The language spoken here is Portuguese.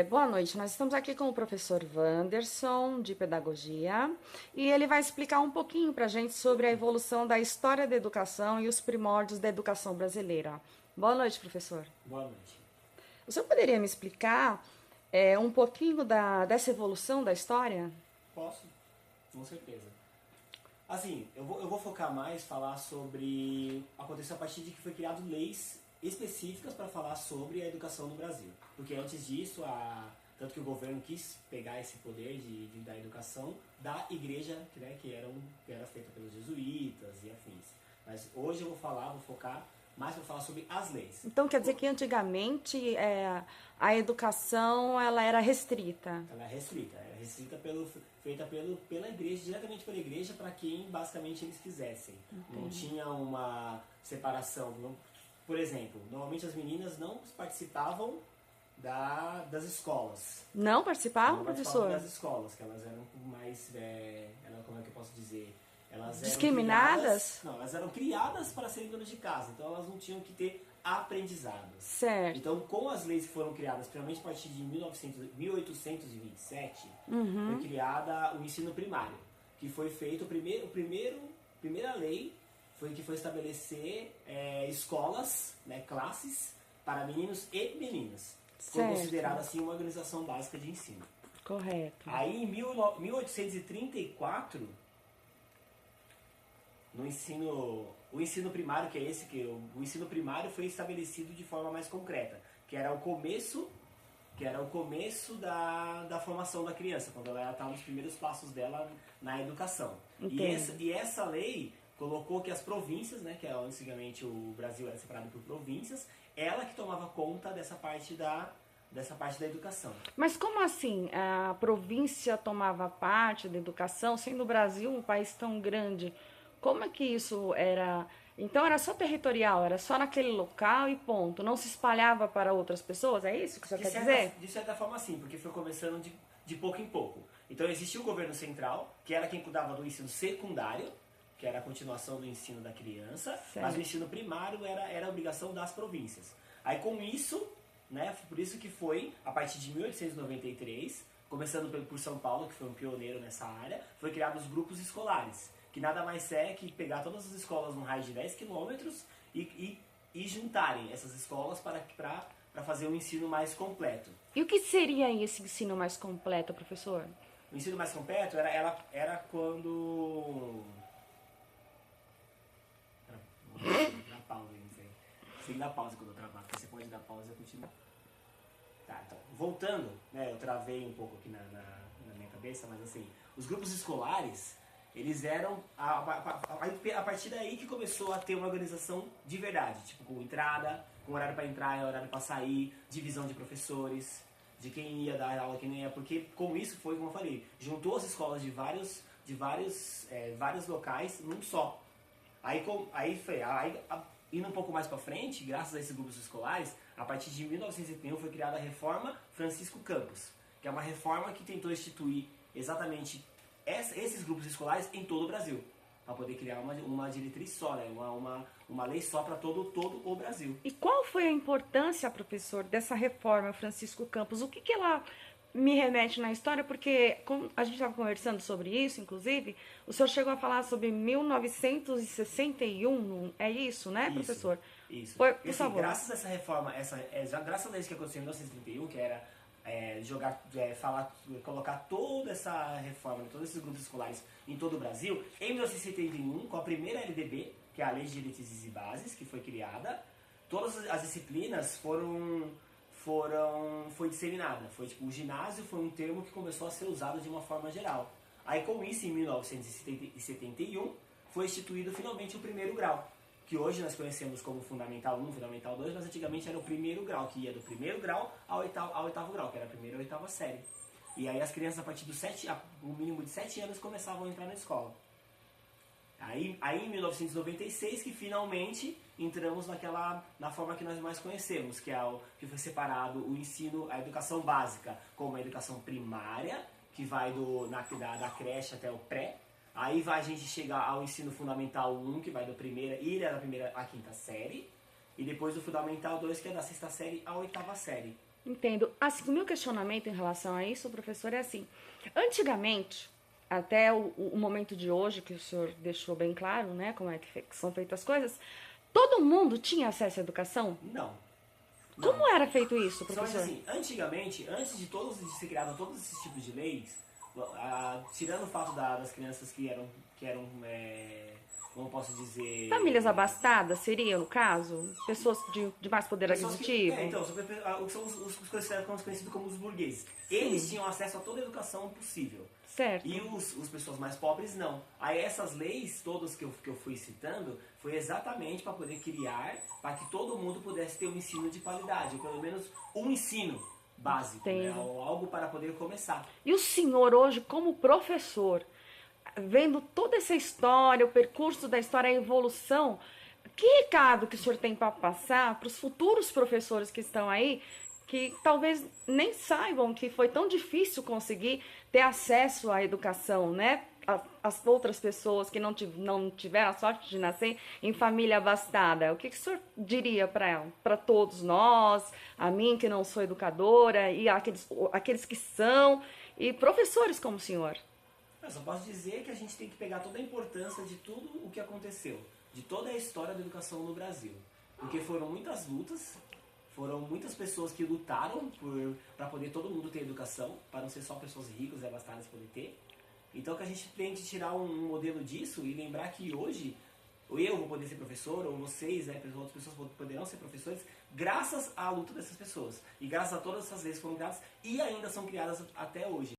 Boa noite. Nós estamos aqui com o professor Wanderson, de Pedagogia, e ele vai explicar um pouquinho para a gente sobre a evolução da história da educação e os primórdios da educação brasileira. Boa noite, professor. Boa noite. O senhor poderia me explicar um pouquinho dessa evolução da história? Posso? Com certeza. Assim, eu vou focar mais falar sobre aconteceu a partir de que foi criado leis específicas para falar sobre a educação no Brasil. Porque antes disso, tanto que o governo quis pegar esse poder de dar educação da igreja, que era feita pelos jesuítas e afins. Mas hoje eu vou focar mais para falar sobre as leis. Então quer dizer que antigamente a educação ela era restrita? Ela era restrita feita pela igreja, diretamente pela igreja, para quem basicamente eles quisessem. Entendi. Não tinha uma separação. Por exemplo, normalmente as meninas não participavam das escolas. Não participavam, Não professor? participavam das escolas, que elas eram mais, como é que eu posso dizer? Elas eram Discriminadas? Não, elas eram criadas para serem donas de casa, então elas não tinham que ter aprendizados. Certo. Então, com as leis que foram criadas, principalmente a partir de 1827, foi criada o ensino primário, que foi feito primeira lei foi que foi estabelecer escolas, né, classes para meninos e meninas. Foi Certo. considerada assim uma organização básica de ensino. Correto. Aí em 1834, o ensino primário, o ensino primário foi estabelecido de forma mais concreta, que era o começo da formação da criança, quando ela estava nos primeiros passos dela na educação. E essa lei colocou que as províncias, né, que antigamente o Brasil era separado por províncias, ela que tomava conta dessa parte da educação. Mas como assim a província tomava parte da educação, sendo o Brasil um país tão grande? Como é que isso era? Então era só territorial, era só naquele local e ponto. Não se espalhava para outras pessoas? É isso que o senhor quer dizer? De certa forma, sim, porque foi começando de pouco em pouco. Então existia o governo central, que era quem cuidava do ensino secundário, que era a continuação do ensino da criança, Certo. mas o ensino primário era a obrigação das províncias. Aí com isso, né, por isso que foi, a partir de 1893, começando por São Paulo, que foi um pioneiro nessa área, foi criados os grupos escolares, que nada mais é que pegar todas as escolas num raio de 10 quilômetros e juntarem essas escolas para fazer um ensino mais completo. E o que seria esse ensino mais completo, professor? O ensino mais completo era quando... Vou dar pausa aí, não sei. Tem que dar pausa quando eu travar, porque você pode dar pausa e eu continuo. Tá, então, voltando, né, eu travei um pouco aqui na minha cabeça, mas assim, os grupos escolares, eles eram, a partir daí que começou a ter uma organização de verdade, tipo com entrada, com horário para entrar e horário para sair, divisão de professores, de quem ia dar aula, quem não ia, porque com isso foi, como eu falei, juntou as escolas de vários locais num só. Indo um pouco mais para frente, graças a esses grupos escolares, a partir de 1971 foi criada a Reforma Francisco Campos, que é uma reforma que tentou instituir exatamente esses grupos escolares em todo o Brasil, para poder criar uma diretriz só, né? uma lei só para todo o Brasil. E qual foi a importância, professor, dessa reforma Francisco Campos? O que ela me remete na história? Porque como a gente estava conversando sobre isso, inclusive, o senhor chegou a falar sobre 1961, é isso, né, professor? Isso. Por assim, favor. Graças a essa reforma, graças a isso que aconteceu em 1931, que era colocar toda essa reforma, todos esses grupos escolares em todo o Brasil, em 1971, com a primeira LDB, que é a Lei de Diretrizes e Bases, que foi criada, todas as disciplinas foi disseminada. Foi tipo, o ginásio foi um termo que começou a ser usado de uma forma geral. Aí com isso, em 1971, foi instituído finalmente o primeiro grau, que hoje nós conhecemos como Fundamental 1, Fundamental 2, mas antigamente era o primeiro grau, que ia do primeiro grau ao oitavo grau, que era a primeira e a oitava série. E aí as crianças, a partir o mínimo de 7 anos, começavam a entrar na escola. Aí em 1996 que finalmente entramos na forma que nós mais conhecemos, que foi separado o ensino, a educação básica, como a educação primária, que vai da creche até o pré. Aí a gente chega ao ensino fundamental 1, que vai da primeira à quinta série. E depois o fundamental 2, que é da sexta série à oitava série. Entendo. Assim, o meu questionamento em relação a isso, professor, é assim: antigamente, até o momento de hoje, que o senhor deixou bem claro, né, como é que são feitas as coisas, todo mundo tinha acesso à educação? Não, não. Como era feito isso, Somente professor? assim, antigamente, antes de ser criado todos esses tipos de leis, tirando o fato das crianças que eram, como eu posso Famílias dizer, abastadas seria, no caso? Pessoas de mais poder pessoas que, aquisitivo? então, são os conhecidos como os burgueses. Eles Sim, tinham acesso a toda a educação possível. E certo. os pessoas mais pobres não. Aí essas leis todas que eu fui citando foi exatamente para poder criar, para que todo mundo pudesse ter um ensino de qualidade, ou pelo menos um ensino básico, né? Entendo. Ou algo para poder começar. E o senhor hoje, como professor, vendo toda essa história, o percurso da história, a evolução, que recado que o senhor tem para passar para os futuros professores que estão aí, que talvez nem saibam que foi tão difícil conseguir ter acesso à educação, né? As outras pessoas que não tiveram a sorte de nascer em família abastada. O que o senhor diria para todos nós, a mim que não sou educadora, e aqueles que são, e professores como o senhor? Eu só posso dizer que a gente tem que pegar toda a importância de tudo o que aconteceu, de toda a história da educação no Brasil. Porque foram muitas lutas, foram muitas pessoas que lutaram para poder todo mundo ter educação, para não ser só pessoas ricas e abastadas poder ter. Então que a gente tem que tirar um modelo disso e lembrar que hoje, ou eu vou poder ser professor, ou vocês, né, outras pessoas poderão ser professores, graças à luta dessas pessoas. E graças a todas essas leis que foram criadas e ainda são criadas até hoje.